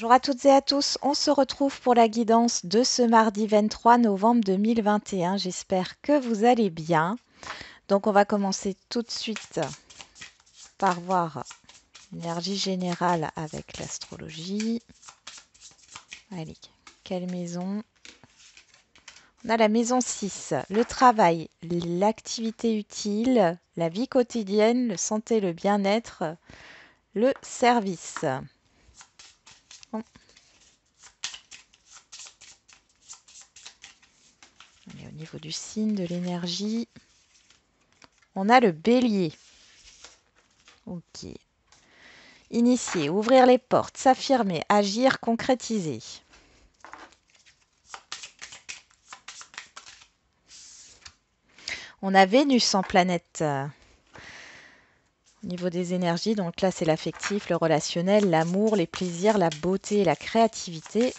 Bonjour à toutes et à tous, on se retrouve pour la guidance de ce mardi 23 novembre 2021. J'espère que vous allez bien. Donc on va commencer tout de suite par voir l'énergie générale avec l'astrologie. Allez, quelle maison? On a la maison 6, le travail, l'activité utile, la vie quotidienne, le santé, le bien-être, le service. Bon. Et au niveau du signe, de l'énergie, on a le bélier. Ok. Initier, ouvrir les portes, s'affirmer, agir, concrétiser. On a Vénus en planète. Au niveau des énergies, donc là c'est l'affectif, le relationnel, l'amour, les plaisirs, la beauté, la créativité.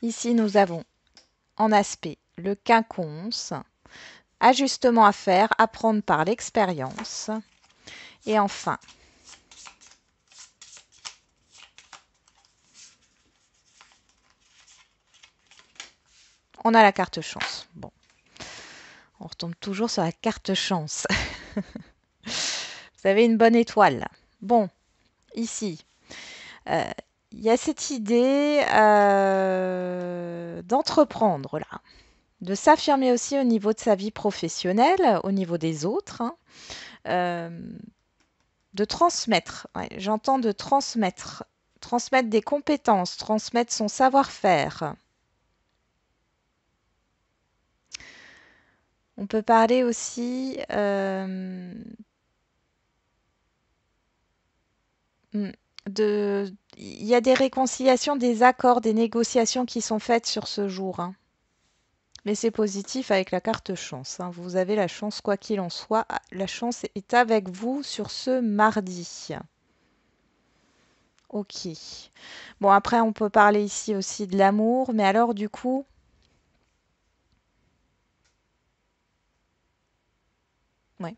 Ici nous avons en aspect le quinconce, ajustement à faire, apprendre par l'expérience. Et enfin, on a la carte chance. Bon, on retombe toujours sur la carte chance. Vous avez une bonne étoile. Bon, ici, il y a cette idée d'entreprendre là, de s'affirmer aussi au niveau de sa vie professionnelle, au niveau des autres, hein, de transmettre. Ouais, j'entends de transmettre, transmettre des compétences, transmettre son savoir-faire. On peut parler aussi il y a des réconciliations, des accords, des négociations qui sont faites sur ce jour, hein. Mais c'est positif avec la carte chance, hein. Vous avez la chance, quoi qu'il en soit. La chance est avec vous sur ce mardi. Ok. Bon, après, on peut parler ici aussi de l'amour. Mais alors, du coup, ouais.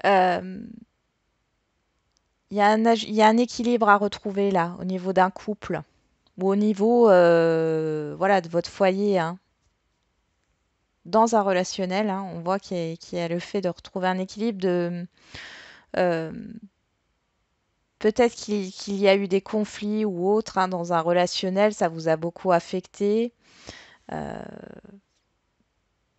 Euh, il y a un équilibre à retrouver là, au niveau d'un couple. Ou au niveau voilà, de votre foyer, hein. Dans un relationnel, hein, on voit qu'il y a le fait de retrouver un équilibre euh, peut-être qu'il y a eu des conflits ou autres, hein, dans un relationnel, ça vous a beaucoup affecté. Euh,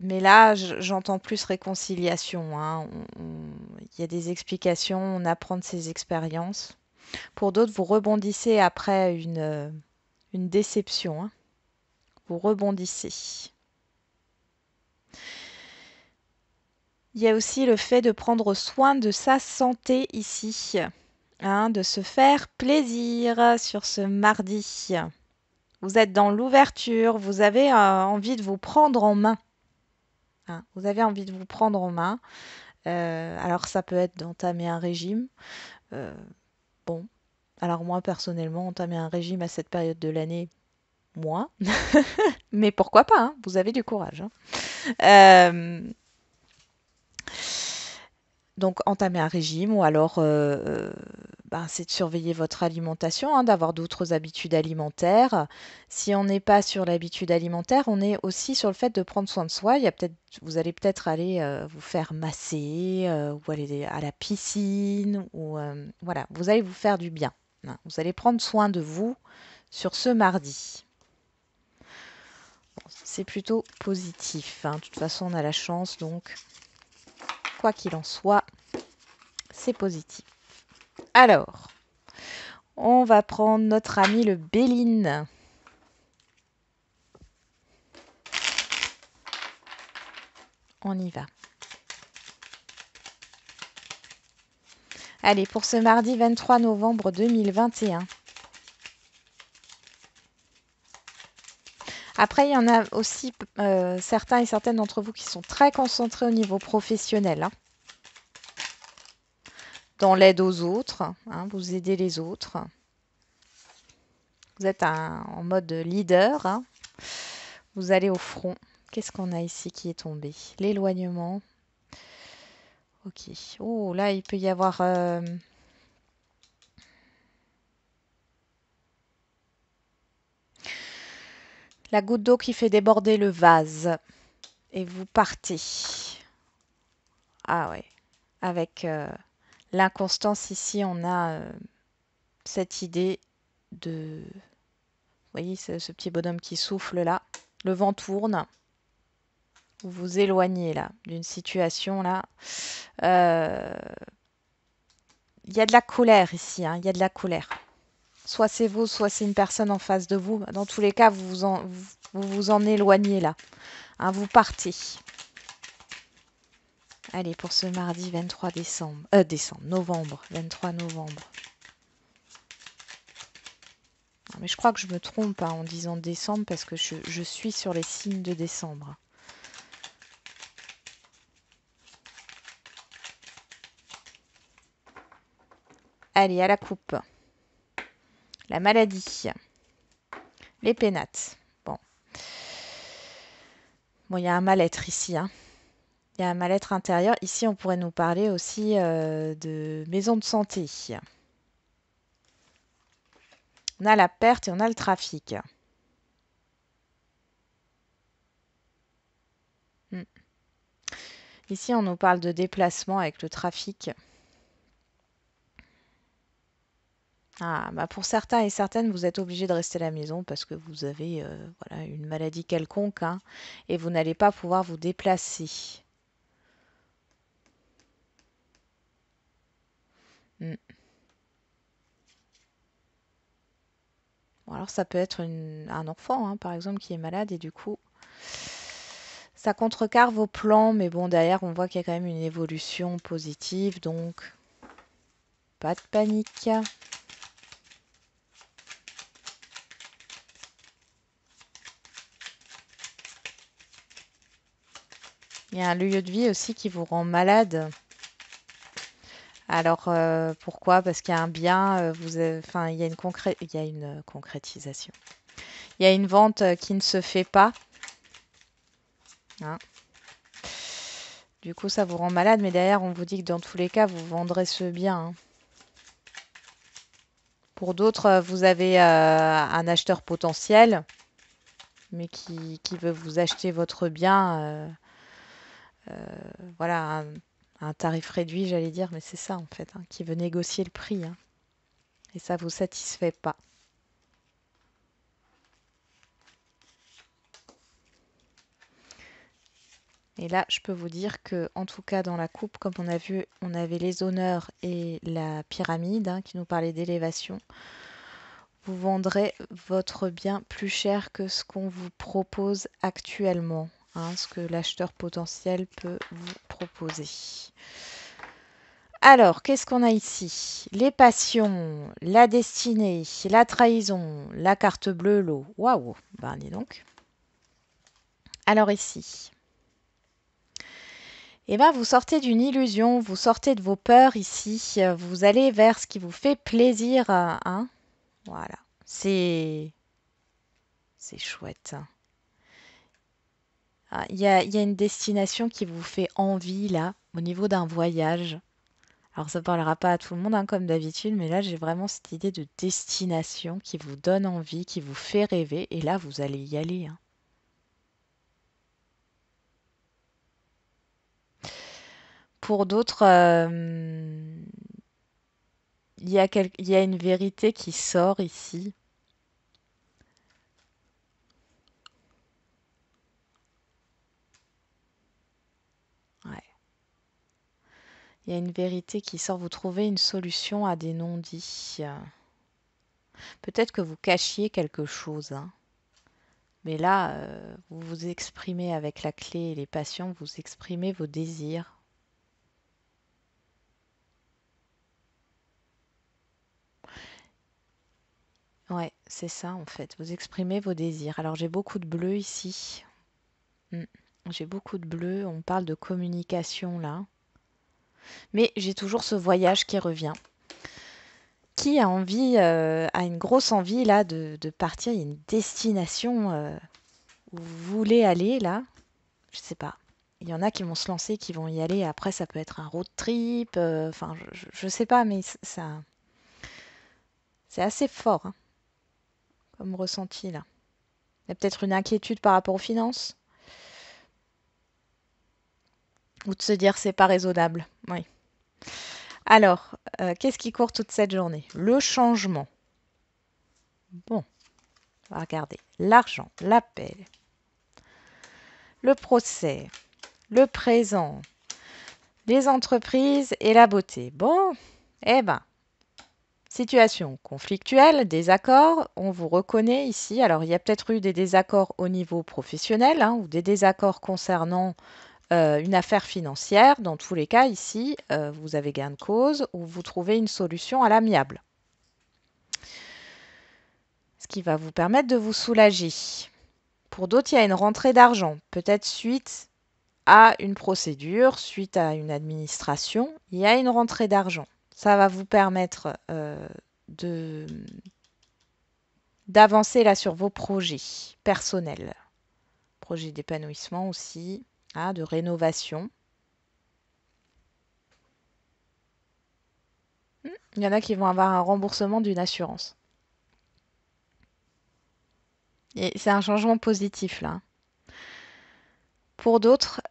mais là, j'entends plus réconciliation, hein. Il y a des explications, on apprend de ses expériences. Pour d'autres, vous rebondissez après une déception, hein. Vous rebondissez. Il y a aussi le fait de prendre soin de sa santé ici, hein, de se faire plaisir sur ce mardi. Vous êtes dans l'ouverture, vous avez envie de vous prendre en main, hein. Vous avez envie de vous prendre en main. Alors ça peut être d'entamer un régime. Euh, bon, alors moi personnellement, entamer un régime à cette période de l'année, moi. Mais pourquoi pas, hein, vous avez du courage, hein. Euh, Donc, entamer un régime ou alors ben, c'est de surveiller votre alimentation, hein, d'avoir d'autres habitudes alimentaires. Si on n'est pas sur l'habitude alimentaire, on est aussi sur le fait de prendre soin de soi. Il y a peut-être, vous allez peut-être aller vous faire masser ou aller à la piscine ou voilà, vous allez vous faire du bien, hein. Vous allez prendre soin de vous sur ce mardi. Bon, c'est plutôt positif, hein. De toute façon, on a la chance, donc quoi qu'il en soit, c'est positif. Alors, on va prendre notre ami le Béline. On y va. Allez, pour ce mardi 23 novembre 2021. Après, il y en a aussi certains et certaines d'entre vous qui sont très concentrés au niveau professionnel, hein, dans l'aide aux autres, hein, vous aidez les autres. Vous êtes en mode leader, hein. Vous allez au front. Qu'est-ce qu'on a ici qui est tombé? L'éloignement. Ok. Oh, là, il peut y avoir la goutte d'eau qui fait déborder le vase. Et vous partez. Ah ouais. Avec l'inconstance ici, on a cette idée de... Vous voyez ce petit bonhomme qui souffle là. Le vent tourne. Vous vous éloignez là d'une situation là. Euh, Il y a de la colère ici, hein, il y a de la colère. Soit c'est vous, soit c'est une personne en face de vous. Dans tous les cas, vous vous en éloignez là. Hein, vous partez. Allez, pour ce mardi 23 décembre. Novembre. 23 novembre. Ah, mais je crois que je me trompe hein, en disant décembre parce que je suis sur les signes de décembre. Allez, à la coupe. La maladie. Les pénates. Bon. Bon, il y a un mal-être ici. Hein. Il y a un mal-être intérieur. Ici, on pourrait nous parler aussi de maison de santé. On a la perte et on a le trafic. Hmm. Ici, on nous parle de déplacement avec le trafic. Ah, bah pour certains et certaines, vous êtes obligés de rester à la maison parce que vous avez voilà, une maladie quelconque hein, et vous n'allez pas pouvoir vous déplacer. Hmm. Bon, alors ça peut être un enfant, hein, par exemple, qui est malade et du coup, ça contrecarre vos plans, mais bon, derrière, on voit qu'il y a quand même une évolution positive, donc pas de panique. Il y a un lieu de vie aussi qui vous rend malade. Alors pourquoi? Parce qu'il y a un bien, enfin il y a une concrétisation. Il y a une vente qui ne se fait pas. Hein. Du coup, ça vous rend malade, mais derrière, on vous dit que dans tous les cas, vous vendrez ce bien. Hein. Pour d'autres, vous avez un acheteur potentiel, mais qui veut vous acheter votre bien, voilà, un tarif réduit, j'allais dire, mais c'est ça en fait, hein, qui veut négocier le prix. Hein. Et ça vous satisfait pas. Et là, je peux vous dire que, en tout cas, dans la coupe, comme on a vu, on avait les honneurs et la pyramide hein, qui nous parlaient d'élévation. Vous vendrez votre bien plus cher que ce qu'on vous propose actuellement, hein, ce que l'acheteur potentiel peut vous proposer. Alors, qu'est-ce qu'on a ici? Les passions, la destinée, la trahison, la carte bleue, l'eau. Waouh, ben dis donc. Alors ici, eh ben, vous sortez d'une illusion, vous sortez de vos peurs ici, vous allez vers ce qui vous fait plaisir. Hein. Voilà, c'est chouette. Ah, il y a une destination qui vous fait envie là, au niveau d'un voyage. Alors ça parlera pas à tout le monde hein, comme d'habitude, mais là j'ai vraiment cette idée de destination qui vous donne envie, qui vous fait rêver, et là vous allez y aller. Hein. Pour d'autres, il y a une vérité qui sort ici. Ouais. Il y a une vérité qui sort. Vous trouvez une solution à des non-dits. Peut-être que vous cachiez quelque chose. Hein. Mais là, vous vous exprimez avec la clé et les passions, vous exprimez vos désirs. Ouais, c'est ça en fait. Vous exprimez vos désirs. Alors j'ai beaucoup de bleu ici. Mm. J'ai beaucoup de bleu. On parle de communication là. Mais j'ai toujours ce voyage qui revient. Qui a envie, a une grosse envie là de partir. Il y a une destination où vous voulez aller là. Je sais pas. il y en a qui vont se lancer, qui vont y aller. Après, ça peut être un road trip. Enfin, je sais pas, mais ça, c'est assez fort hein, comme ressenti là. Il y a peut-être une inquiétude par rapport aux finances ou de se dire c'est pas raisonnable. Oui. Alors, qu'est-ce qui court toute cette journée? Le changement. Bon, on va regarder. L'argent, l'appel, le procès, le présent, les entreprises et la beauté. Bon, eh ben, situation conflictuelle, désaccord, on vous reconnaît ici. Alors, il y a peut-être eu des désaccords au niveau professionnel hein, ou des désaccords concernant une affaire financière. Dans tous les cas, ici, vous avez gain de cause ou vous trouvez une solution à l'amiable. Ce qui va vous permettre de vous soulager. Pour d'autres, il y a une rentrée d'argent, peut-être suite à une procédure, suite à une administration, il y a une rentrée d'argent. Ça va vous permettre de d'avancer là sur vos projets personnels. Projets d'épanouissement aussi, hein, de rénovation. Il y en a qui vont avoir un remboursement d'une assurance. Et c'est un changement positif là. Pour d'autres,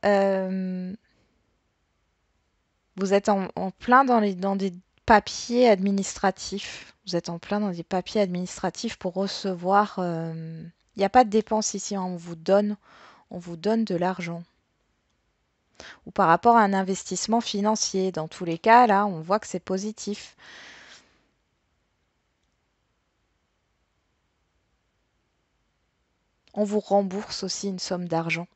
vous êtes en plein dans des papiers administratifs. Vous êtes en plein dans des papiers administratifs pour recevoir. Il n'y a pas de dépenses ici, hein, on vous donne de l'argent. Ou par rapport à un investissement financier. Dans tous les cas, là, on voit que c'est positif. On vous rembourse aussi une somme d'argent.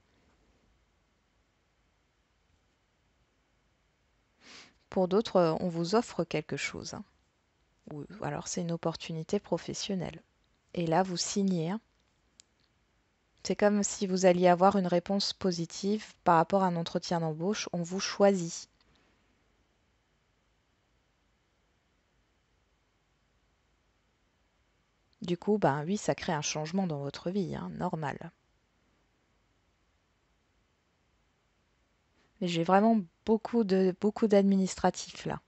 Pour d'autres, on vous offre quelque chose, hein. Ou alors c'est une opportunité professionnelle. Et là, vous signez, hein. C'est comme si vous alliez avoir une réponse positive par rapport à un entretien d'embauche. On vous choisit. Du coup, ben oui, ça crée un changement dans votre vie, hein, normal. Mais j'ai vraiment beaucoup d'administratifs là.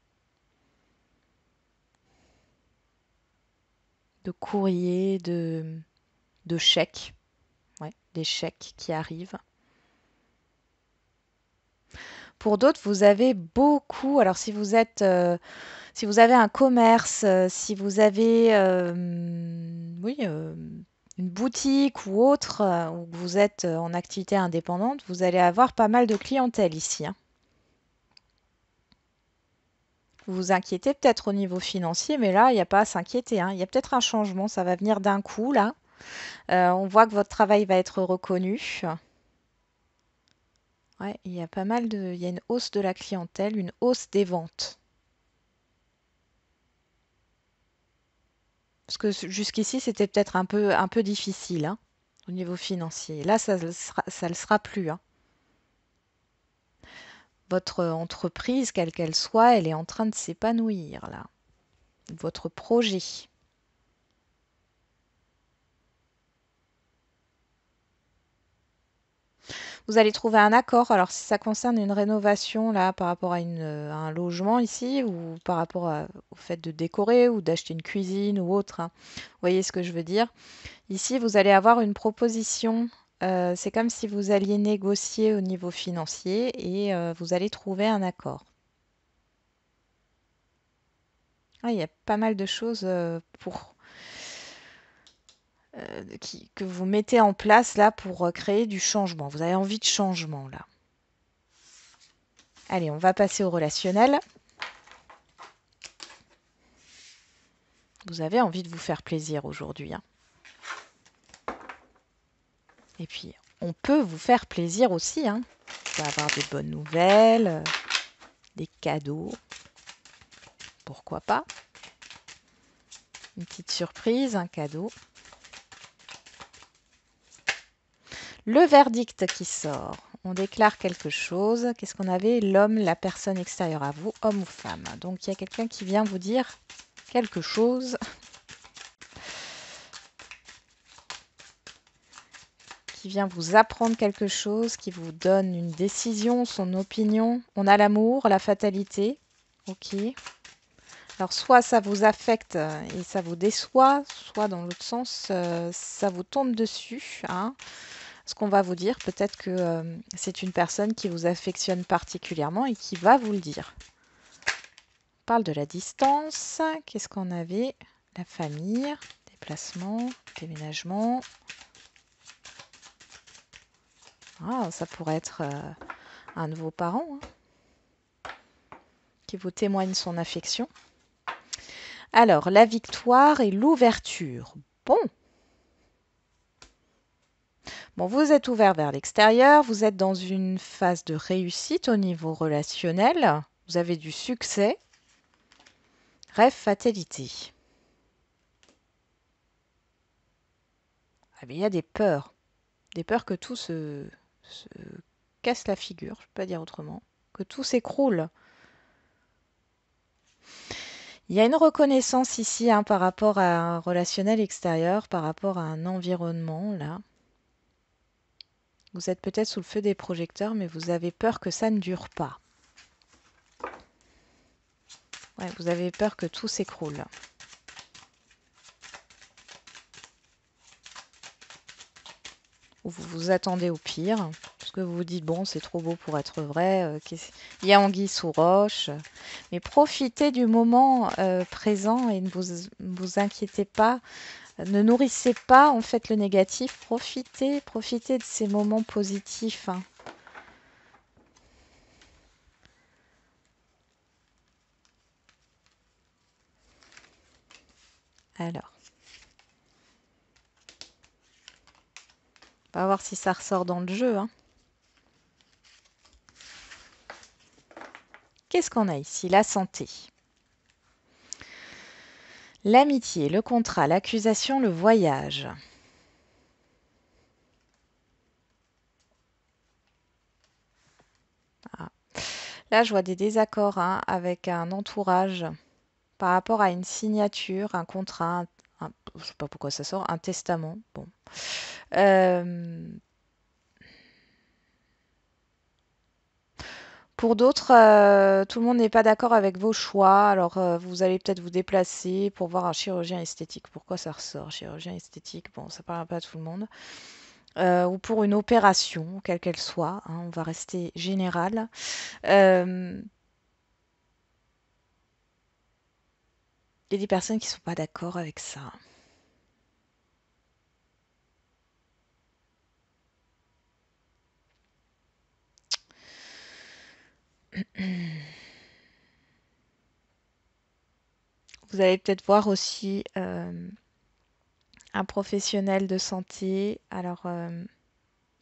De courriers, de chèques. Ouais, des chèques qui arrivent. Pour d'autres, vous avez beaucoup. Alors, si vous avez un commerce, si vous avez, oui, une boutique ou autre, ou que vous êtes en activité indépendante, vous allez avoir pas mal de clientèle ici, hein. Vous vous inquiétez peut-être au niveau financier, mais là, il n'y a pas à s'inquiéter, hein. Il y a peut-être un changement, ça va venir d'un coup là. On voit que votre travail va être reconnu. Ouais, il y a pas mal de, il y a une hausse de la clientèle, une hausse des ventes. Parce que jusqu'ici, c'était peut-être un peu difficile, hein, au niveau financier. Là, ça le sera plus, hein. Votre entreprise, quelle qu'elle soit, elle est en train de s'épanouir, là. Votre projet. Vous allez trouver un accord. Alors, si ça concerne une rénovation, là, par rapport à, à un logement ici, ou par rapport au fait de décorer ou d'acheter une cuisine ou autre, hein. Vous voyez ce que je veux dire? Ici, vous allez avoir une proposition. C'est comme si vous alliez négocier au niveau financier et vous allez trouver un accord. Ah, il y a pas mal de choses que vous mettez en place là pour créer du changement. Vous avez envie de changement là. Allez, on va passer au relationnel. Vous avez envie de vous faire plaisir aujourd'hui, hein. Et puis, on peut vous faire plaisir aussi, hein. Vous pouvez avoir des bonnes nouvelles, des cadeaux. Pourquoi pas? Une petite surprise, un cadeau. Le verdict qui sort. On déclare quelque chose. Qu'est-ce qu'on avait? L'homme, la personne extérieure à vous, homme ou femme. Donc il y a quelqu'un qui vient vous dire quelque chose qui vient vous apprendre quelque chose, qui vous donne une décision, son opinion. On a l'amour, la fatalité. Ok. Alors, soit ça vous affecte et ça vous déçoit, soit dans l'autre sens, ça vous tombe dessus, hein. Ce qu'on va vous dire, peut-être que c'est une personne qui vous affectionne particulièrement et qui va vous le dire. On parle de la distance. Qu'est-ce qu'on avait? La famille, déplacement, déménagement. Ah, ça pourrait être un de vos parents, hein, qui vous témoigne son affection. Alors, la victoire et l'ouverture. Bon. Bon, vous êtes ouvert vers l'extérieur, vous êtes dans une phase de réussite au niveau relationnel, vous avez du succès. Rêve, fatalité. Ah, mais il y a des peurs que tout se casse la figure, je ne peux pas dire autrement, que tout s'écroule. Il y a une reconnaissance ici, hein, par rapport à un relationnel extérieur, par rapport à un environnement, là. Vous êtes peut-être sous le feu des projecteurs, mais vous avez peur que ça ne dure pas. Ouais, vous avez peur que tout s'écroule. Ou vous vous attendez au pire, parce que vous vous dites, bon, c'est trop beau pour être vrai, il y a anguille sous roche. Mais profitez du moment présent et ne vous inquiétez pas. Ne nourrissez pas en fait le négatif. Profitez de ces moments positifs, hein. Alors, on va voir si ça ressort dans le jeu, hein. Qu'est-ce qu'on a ici? La santé. L'amitié, le contrat, l'accusation, le voyage. Ah. Là, je vois des désaccords, hein, avec un entourage par rapport à une signature, un contrat, je ne sais pas pourquoi ça sort, un testament. Bon. Pour d'autres, tout le monde n'est pas d'accord avec vos choix. Alors, vous allez peut-être vous déplacer pour voir un chirurgien esthétique. Pourquoi ça ressort, chirurgien esthétique? Bon, ça ne parle pas à tout le monde. Ou pour une opération, quelle qu'elle soit, hein, on va rester général. Il y a des personnes qui ne sont pas d'accord avec ça. Vous allez peut-être voir aussi un professionnel de santé, alors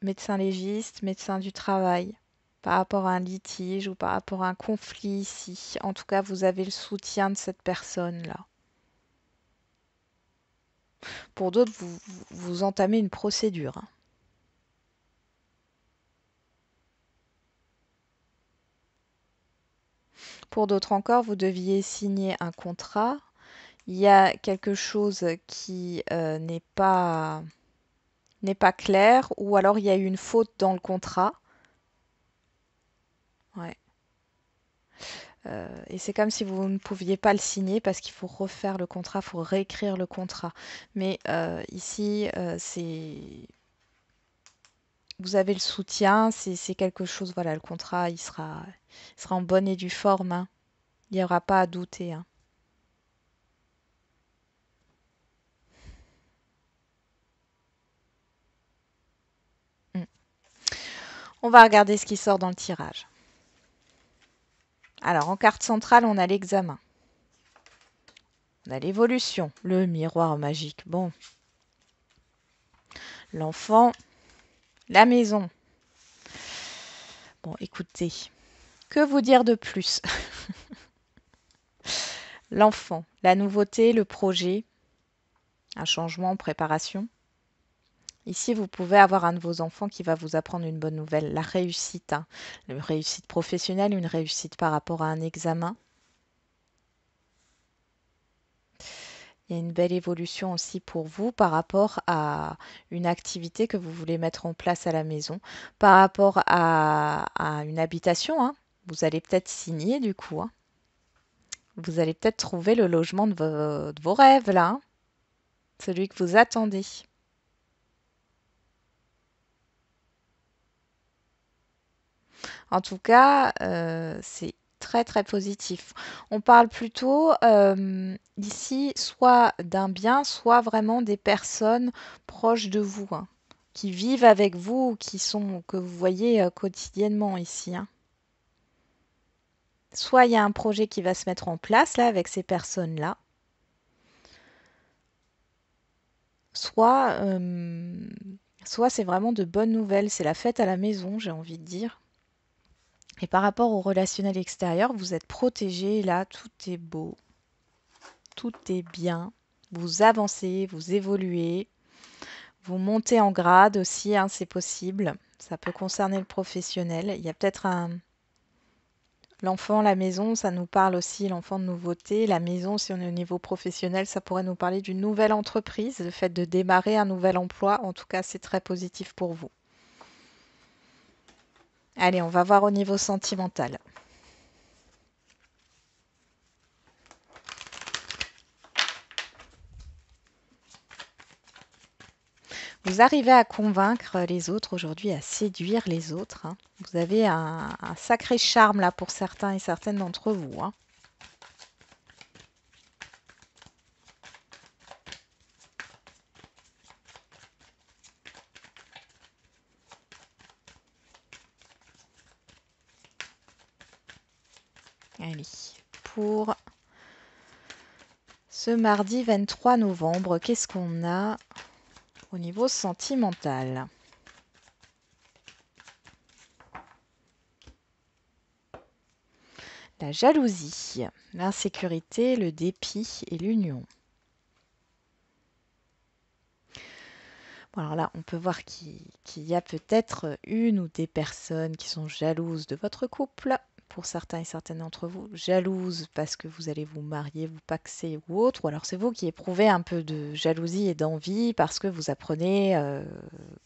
médecin légiste, médecin du travail, par rapport à un litige ou par rapport à un conflit ici. En tout cas, vous avez le soutien de cette personne-là. Pour d'autres, vous entamez une procédure, hein. Pour d'autres encore, vous deviez signer un contrat. Il y a quelque chose qui n'est pas clair, ou alors il y a eu une faute dans le contrat. Ouais. Et c'est comme si vous ne pouviez pas le signer parce qu'il faut refaire le contrat, il faut réécrire le contrat. Mais ici, vous avez le soutien, c'est quelque chose, voilà, le contrat, il sera en bonne et due forme, hein. Il n'y aura pas à douter, hein. Mm. On va regarder ce qui sort dans le tirage. Alors, en carte centrale, on a l'examen. On a l'évolution, le miroir magique. Bon, l'enfant, la maison. Bon, écoutez, que vous dire de plus? L'enfant, la nouveauté, le projet, un changement en préparation. Ici, vous pouvez avoir un de vos enfants qui va vous apprendre une bonne nouvelle, la réussite, hein. Une réussite professionnelle, une réussite par rapport à un examen. Il y a une belle évolution aussi pour vous par rapport à une activité que vous voulez mettre en place à la maison, par rapport à une habitation, hein. Vous allez peut-être signer du coup, hein. Vous allez peut-être trouver le logement de vos rêves là, hein, celui que vous attendez. En tout cas, c'est très très positif. On parle plutôt ici soit d'un bien, soit vraiment des personnes proches de vous, hein, qui vivent avec vous, ou que vous voyez quotidiennement ici, hein. Soit il y a un projet qui va se mettre en place là avec ces personnes-là, soit, soit c'est vraiment de bonnes nouvelles, c'est la fête à la maison, j'ai envie de dire. Et par rapport au relationnel extérieur, vous êtes protégé, là, tout est beau, tout est bien. Vous avancez, vous évoluez, vous montez en grade aussi, hein, c'est possible. Ça peut concerner le professionnel. Il y a peut-être l'enfant, la maison, ça nous parle aussi, l'enfant de nouveauté. La maison, si on est au niveau professionnel, ça pourrait nous parler d'une nouvelle entreprise, le fait de démarrer un nouvel emploi. En tout cas, c'est très positif pour vous. Allez, on va voir au niveau sentimental. Vous arrivez à convaincre les autres aujourd'hui, à séduire les autres, hein. Vous avez un sacré charme là pour certains et certaines d'entre vous, hein. Allez, pour ce mardi 23 novembre, qu'est-ce qu'on a au niveau sentimental? La jalousie, l'insécurité, le dépit et l'union. Bon, alors là, on peut voir qu'il y a peut-être une ou des personnes qui sont jalouses de votre couple. Pour certains et certaines d'entre vous, jalouses parce que vous allez vous marier, vous paxer ou autre. Ou alors c'est vous qui éprouvez un peu de jalousie et d'envie parce que vous apprenez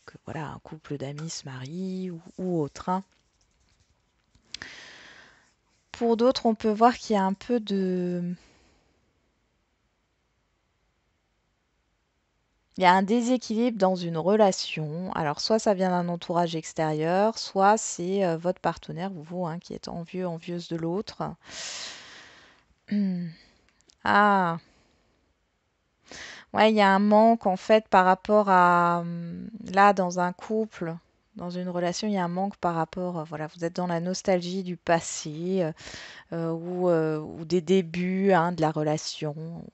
que voilà, un couple d'amis se marie ou autre, hein. Pour d'autres, on peut voir qu'il y a un peu de... Il y a un déséquilibre dans une relation. Alors, soit ça vient d'un entourage extérieur, soit c'est votre partenaire, ou vous, hein, qui êtes envieux, envieuse de l'autre. Ah, ouais, il y a un manque en fait par rapport à là dans un couple, dans une relation, il y a un manque par rapport, voilà, vous êtes dans la nostalgie du passé ou des débuts, hein, de la relation,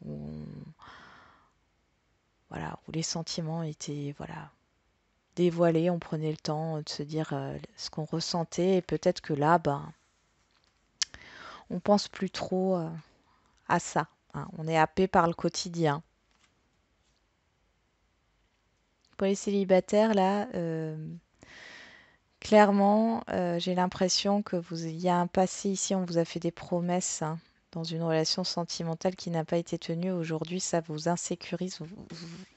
voilà, où les sentiments étaient voilà dévoilés, on prenait le temps de se dire ce qu'on ressentait et peut-être que là, ben, on pense plus trop à ça, hein. On est happé par le quotidien. Pour les célibataires, là, clairement, j'ai l'impression que il y a un passé ici, on vous a fait des promesses, hein, dans une relation sentimentale qui n'a pas été tenue. Aujourd'hui, ça vous insécurise,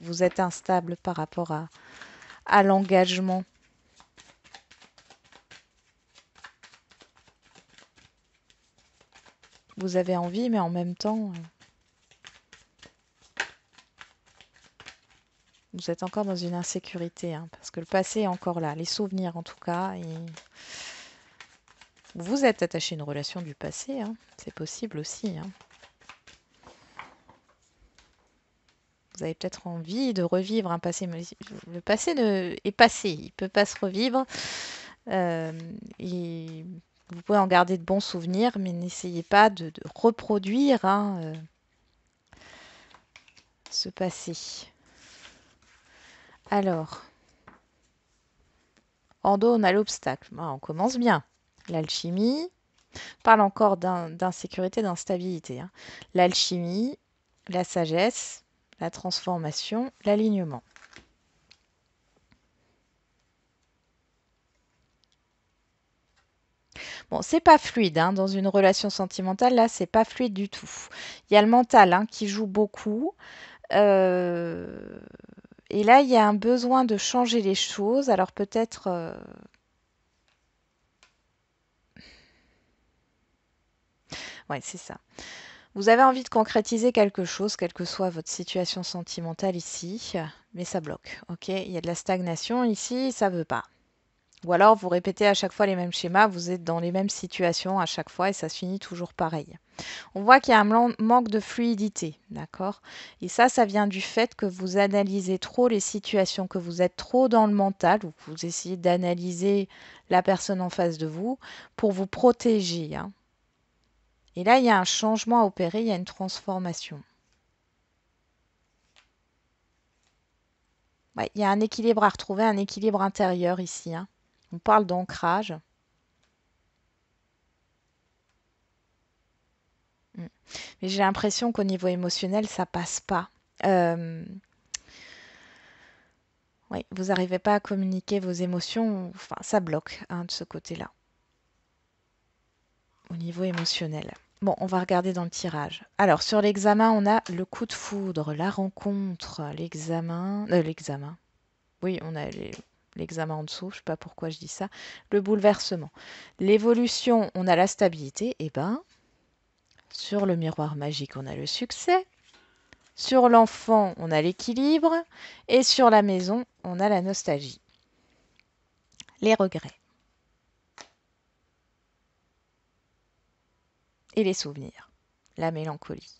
vous êtes instable par rapport à l'engagement. Vous avez envie, mais en même temps, vous êtes encore dans une insécurité, hein, parce que le passé est encore là, les souvenirs en tout cas. Et vous êtes attaché à une relation du passé, hein, c'est possible aussi, hein. Vous avez peut-être envie de revivre un passé, mais le passé est passé, il ne peut pas se revivre. Euh, et vous pouvez en garder de bons souvenirs, mais n'essayez pas de reproduire, hein, ce passé. Alors, en dos, on a l'obstacle. Ah, on commence bien. L'alchimie parle encore d'insécurité, d'instabilité, hein. L'alchimie, la sagesse, la transformation, l'alignement. Bon, c'est pas fluide, hein, dans une relation sentimentale, là, c'est pas fluide du tout. Il y a le mental, hein, qui joue beaucoup. Euh, Et là, il y a un besoin de changer les choses. Alors peut-être... Ouais, c'est ça. Vous avez envie de concrétiser quelque chose, quelle que soit votre situation sentimentale ici, mais ça bloque. Ok, il y a de la stagnation ici, ça veut pas. Ou alors vous répétez à chaque fois les mêmes schémas, vous êtes dans les mêmes situations à chaque fois et ça se finit toujours pareil. On voit qu'il y a un manque de fluidité, d'accord? Et ça vient du fait que vous analysez trop les situations, que vous êtes trop dans le mental, ou que vous essayez d'analyser la personne en face de vous pour vous protéger, hein. Et là, il y a un changement à opérer, il y a une transformation. Ouais, il y a un équilibre à retrouver, un équilibre intérieur ici, hein. On parle d'ancrage. Mm. Mais j'ai l'impression qu'au niveau émotionnel, ça passe pas. Euh, oui, vous n'arrivez pas à communiquer vos émotions, enfin, ça bloque, hein, de ce côté-là, au niveau émotionnel. Bon, on va regarder dans le tirage. Alors, sur l'examen, on a le coup de foudre, la rencontre, l'examen. Oui, on a l'examen en dessous, je ne sais pas pourquoi je dis ça. Le bouleversement. L'évolution, on a la stabilité. Et ben, sur le miroir magique, on a le succès. Sur l'enfant, on a l'équilibre. Et sur la maison, on a la nostalgie. Les regrets et les souvenirs. La mélancolie.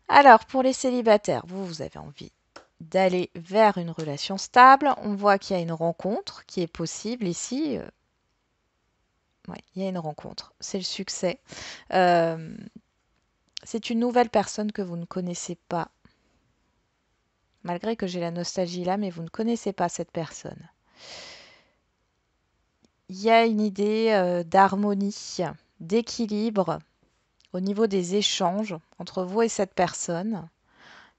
Alors, pour les célibataires, vous avez envie d'aller vers une relation stable. On voit qu'il y a une rencontre qui est possible ici. Ouais, il y a une rencontre. C'est le succès. Euh, c'est une nouvelle personne que vous ne connaissez pas. Malgré que j'ai la nostalgie là, mais vous ne connaissez pas cette personne. Il y a une idée d'harmonie, d'équilibre au niveau des échanges entre vous et cette personne.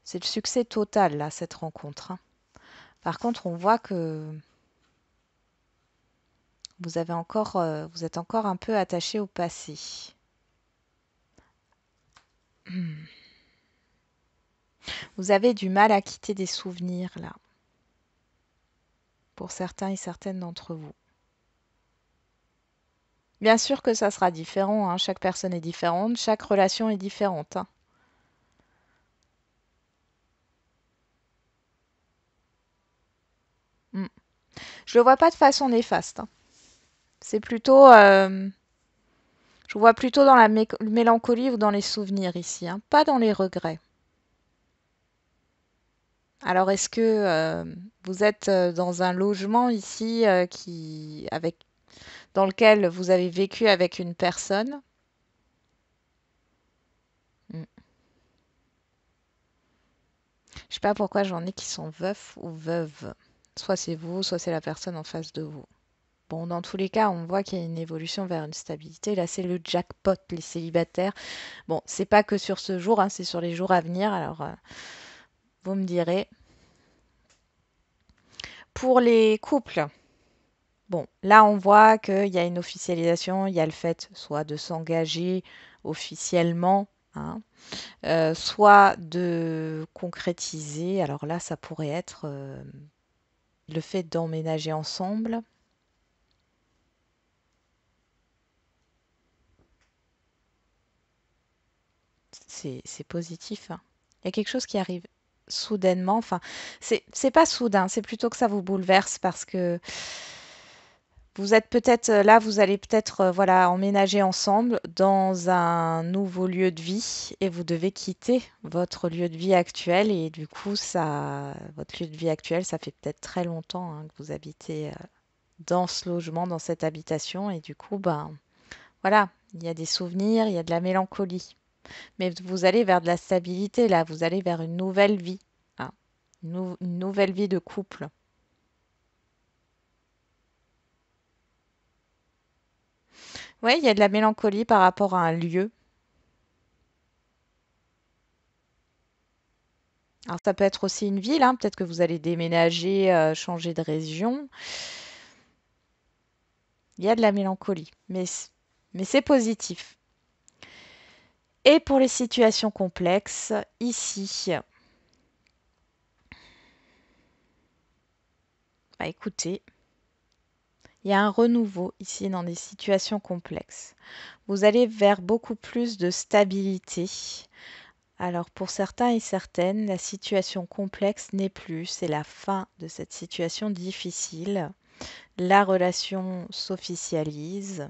C'est le succès total là, cette rencontre, hein. Par contre, on voit que vous êtes encore un peu attaché au passé. Vous avez du mal à quitter des souvenirs là, pour certains et certaines d'entre vous. Bien sûr que ça sera différent, hein. Chaque personne est différente, chaque relation est différente, hein. Mm. Je le vois pas de façon néfaste, hein. C'est plutôt, je vois plutôt dans la mélancolie ou dans les souvenirs ici, hein, pas dans les regrets. Alors, est-ce que vous êtes dans un logement ici dans lequel vous avez vécu avec une personne? Mm. Je sais pas pourquoi j'en ai qui sont veufs ou veuves. Soit c'est vous, soit c'est la personne en face de vous. Bon, dans tous les cas, on voit qu'il y a une évolution vers une stabilité. Là, c'est le jackpot, les célibataires. Bon, c'est pas que sur ce jour, hein, c'est sur les jours à venir. Alors, vous me direz. Pour les couples, bon, là, on voit qu'il y a une officialisation. Il y a le fait soit de s'engager officiellement, hein, soit de concrétiser. Alors là, ça pourrait être le fait d'emménager ensemble. C'est positif, hein. Il y a quelque chose qui arrive soudainement. Enfin, c'est pas soudain, c'est plutôt que ça vous bouleverse parce que vous êtes peut-être là, vous allez peut-être voilà emménager ensemble dans un nouveau lieu de vie et vous devez quitter votre lieu de vie actuel et du coup votre lieu de vie actuel, ça fait peut-être très longtemps, hein, que vous habitez dans ce logement, dans cette habitation et du coup ben voilà, il y a des souvenirs, il y a de la mélancolie. Mais vous allez vers de la stabilité là, vous allez vers une nouvelle vie, hein, une nouvelle vie de couple. Oui, il y a de la mélancolie par rapport à un lieu. Alors ça peut être aussi une ville, hein, peut-être que vous allez déménager, changer de région. Il y a de la mélancolie, mais c'est positif. Et pour les situations complexes, ici, bah écoutez, il y a un renouveau ici dans des situations complexes. Vous allez vers beaucoup plus de stabilité. Alors pour certains et certaines, la situation complexe n'est plus, c'est la fin de cette situation difficile. La relation s'officialise.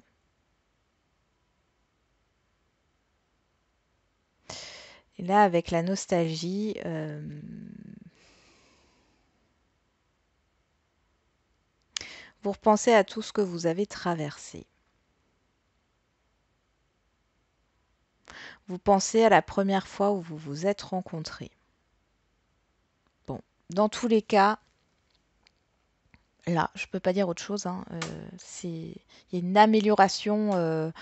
Et là, avec la nostalgie, vous repensez à tout ce que vous avez traversé. Vous pensez à la première fois où vous vous êtes rencontrés. Bon, dans tous les cas, là, je ne peux pas dire autre chose, hein, il y a une amélioration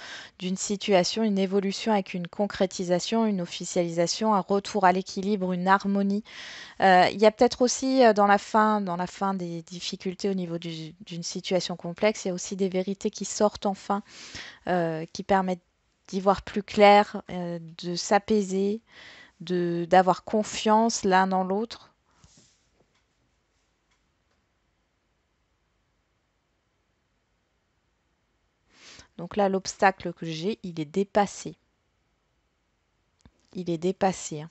d'une situation, une évolution avec une concrétisation, une officialisation, un retour à l'équilibre, une harmonie. Il y a peut-être aussi dans la fin des difficultés au niveau d'une situation complexe, il y a aussi des vérités qui sortent enfin, qui permettent d'y voir plus clair, de s'apaiser, d'avoir confiance l'un dans l'autre. Donc là, l'obstacle que j'ai, il est dépassé. Il est dépassé, hein.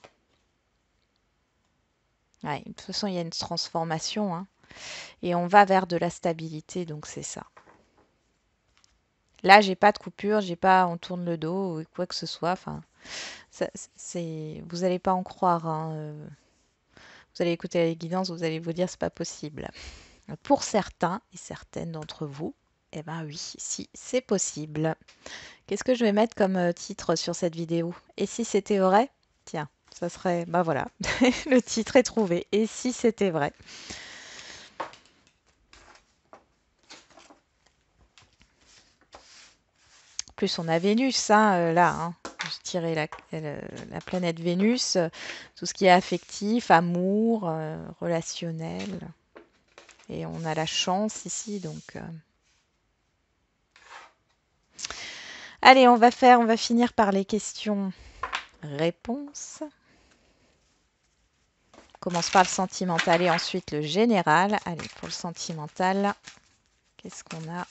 Ouais, de toute façon, il y a une transformation, hein, et on va vers de la stabilité, donc c'est ça. Là, j'ai pas de coupure, j'ai pas, on tourne le dos ou quoi que ce soit. Enfin, vous n'allez pas en croire, hein, vous allez écouter les guidances, vous allez vous dire c'est pas possible. Pour certains et certaines d'entre vous, eh ben oui, si, c'est possible. Qu'est-ce que je vais mettre comme titre sur cette vidéo? Et si c'était vrai? Tiens, ça serait, bah voilà, le titre est trouvé. Et si c'était vrai? En plus, on a Vénus, hein, là, hein. Je dirais la planète Vénus, tout ce qui est affectif, amour, relationnel. Et on a la chance ici, donc. Allez, on va finir par les questions-réponses. On commence par le sentimental et ensuite le général. Allez, pour le sentimental, qu'est-ce qu'on a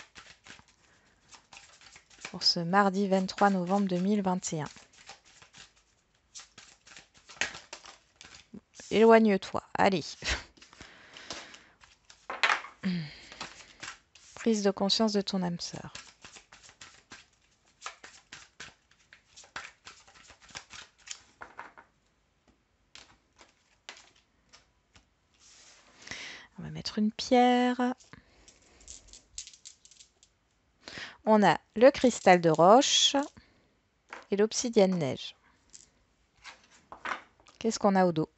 pour ce mardi 23 novembre 2021? Éloigne-toi. Allez. Prise de conscience de ton âme sœur. On va mettre une pierre. On a le cristal de roche et l'obsidienne neige. Qu'est-ce qu'on a au dos?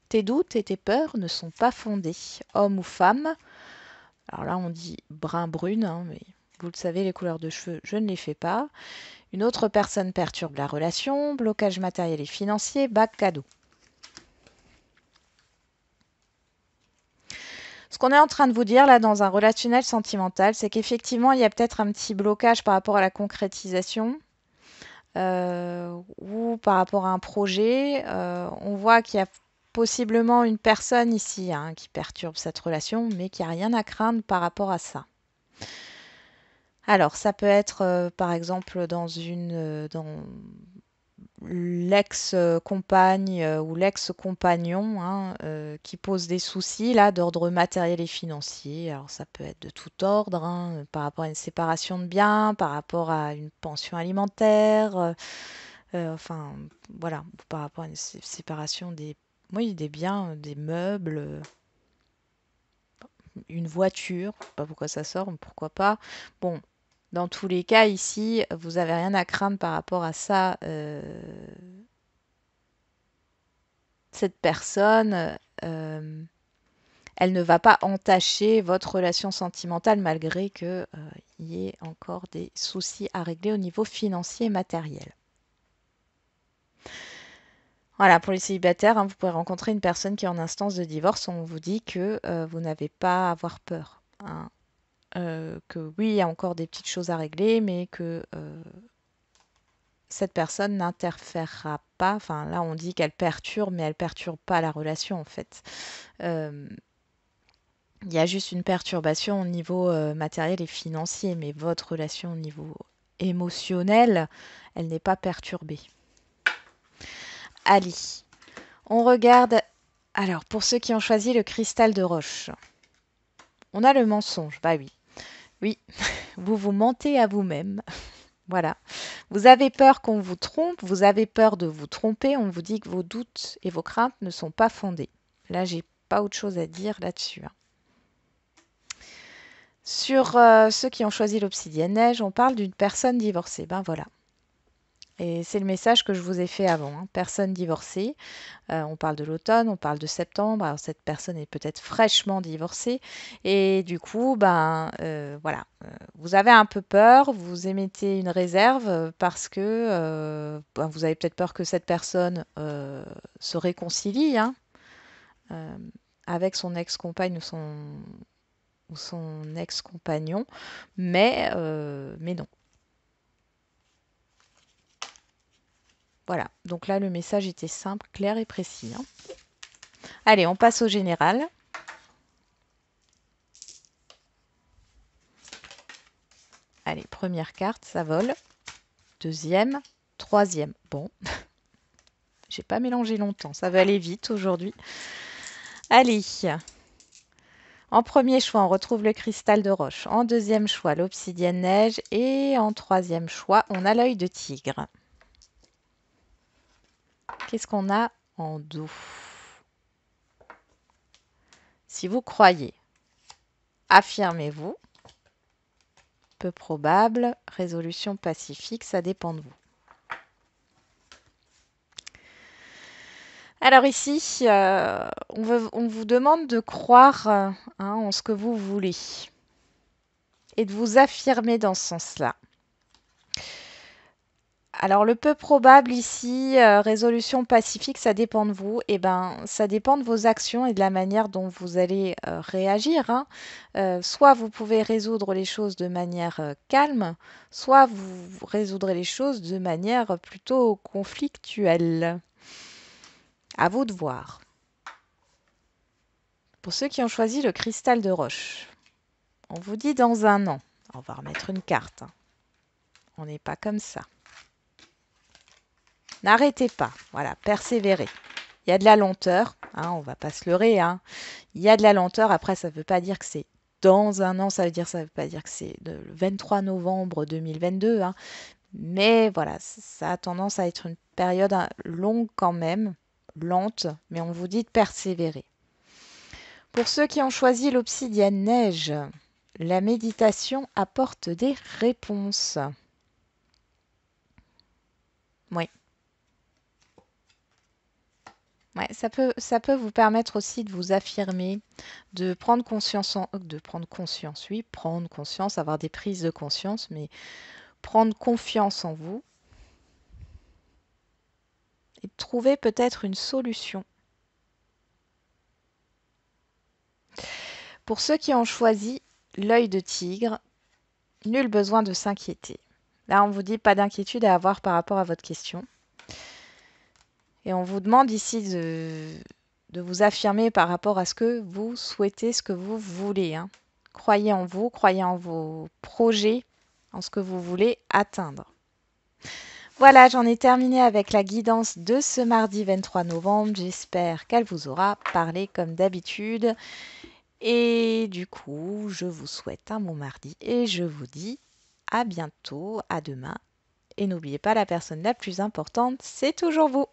Tes doutes et tes peurs ne sont pas fondés, homme ou femme. Alors là, on dit brun-brune, hein, mais vous le savez, les couleurs de cheveux, je ne les fais pas. Une autre personne perturbe la relation, blocage matériel et financier, bac cadeau. Ce qu'on est en train de vous dire là dans un relationnel sentimental, c'est qu'effectivement, il y a peut-être un petit blocage par rapport à la concrétisation ou par rapport à un projet. On voit qu'il y a possiblement une personne ici, hein, qui perturbe cette relation, mais qu'il n'y a rien à craindre par rapport à ça. Alors, ça peut être par exemple dans l'ex-compagne ou l'ex-compagnon, hein, qui pose des soucis là d'ordre matériel et financier. Alors ça peut être de tout ordre, hein, par rapport à une séparation de biens, par rapport à une pension alimentaire, enfin voilà, par rapport à une séparation oui, des biens, des meubles, une voiture. Je sais pas pourquoi ça sort, mais pourquoi pas. Bon, dans tous les cas, ici, vous n'avez rien à craindre par rapport à ça. Cette personne, elle ne va pas entacher votre relation sentimentale malgré qu'il y ait encore des soucis à régler au niveau financier et matériel. Voilà, pour les célibataires, hein, vous pouvez rencontrer une personne qui est en instance de divorce. On vous dit que vous n'avez pas à avoir peur, hein. Que oui, il y a encore des petites choses à régler, mais que cette personne n'interférera pas. Enfin, là, on dit qu'elle perturbe, mais elle perturbe pas la relation, en fait. Euh, il y a juste une perturbation au niveau matériel et financier, mais votre relation au niveau émotionnel, elle n'est pas perturbée. Allez, on regarde. Alors, pour ceux qui ont choisi le cristal de roche, on a le mensonge. Bah oui, oui, vous vous mentez à vous-même. Voilà. Vous avez peur qu'on vous trompe, vous avez peur de vous tromper, on vous dit que vos doutes et vos craintes ne sont pas fondés. Là, j'ai pas autre chose à dire là-dessus, hein. Sur ceux qui ont choisi l'obsidienne neige, on parle d'une personne divorcée. Ben voilà. Et c'est le message que je vous ai fait avant, hein. Personne divorcée. On parle de l'automne, on parle de septembre. Alors cette personne est peut-être fraîchement divorcée. Et du coup, voilà. Vous avez un peu peur, vous émettez une réserve parce que vous avez peut-être peur que cette personne se réconcilie, hein, euh, avec son ex-compagne ou son ex-compagnon. Mais non. Voilà. Donc là, le message était simple, clair et précis, hein. Allez, on passe au général. Allez, première carte, ça vole. Deuxième, troisième. Bon, j'ai pas mélangé longtemps, ça va aller vite aujourd'hui. Allez, en premier choix, on retrouve le cristal de roche. En deuxième choix, l'obsidienne neige. Et en troisième choix, on a l'œil de tigre. Qu'est-ce qu'on a en dos? Si vous croyez, affirmez-vous. Peu probable, résolution pacifique, ça dépend de vous. Alors ici, on vous demande de croire hein, en ce que vous voulez et de vous affirmer dans ce sens-là. Alors le peu probable ici, résolution pacifique, ça dépend de vous. Eh ben, ça dépend de vos actions et de la manière dont vous allez réagir, hein. Soit vous pouvez résoudre les choses de manière calme, soit vous résoudrez les choses de manière plutôt conflictuelle. À vous de voir. Pour ceux qui ont choisi le cristal de roche, on vous dit dans un an. On va remettre une carte, hein. On n'est pas comme ça. N'arrêtez pas, voilà, persévérez. Il y a de la lenteur, hein, on ne va pas se leurrer, hein. Il y a de la lenteur, après ça ne veut pas dire que c'est dans un an, ça veut pas dire que c'est le 23 novembre 2022, hein. Mais voilà, ça a tendance à être une période longue quand même, lente, mais on vous dit de persévérer. Pour ceux qui ont choisi l'obsidienne neige, la méditation apporte des réponses. Oui. Ouais, ça peut vous permettre aussi de vous affirmer, de prendre conscience, oui, prendre conscience, avoir des prises de conscience, mais prendre confiance en vous et trouver peut-être une solution. Pour ceux qui ont choisi l'œil de tigre, nul besoin de s'inquiéter. Là, on vous dit pas d'inquiétude à avoir par rapport à votre question. Et on vous demande ici de vous affirmer par rapport à ce que vous souhaitez, ce que vous voulez, hein. Croyez en vous, croyez en vos projets, en ce que vous voulez atteindre. Voilà, j'en ai terminé avec la guidance de ce mardi 23 novembre. J'espère qu'elle vous aura parlé comme d'habitude. Et du coup, je vous souhaite un bon mardi et je vous dis à bientôt, à demain. Et n'oubliez pas, la personne la plus importante, c'est toujours vous.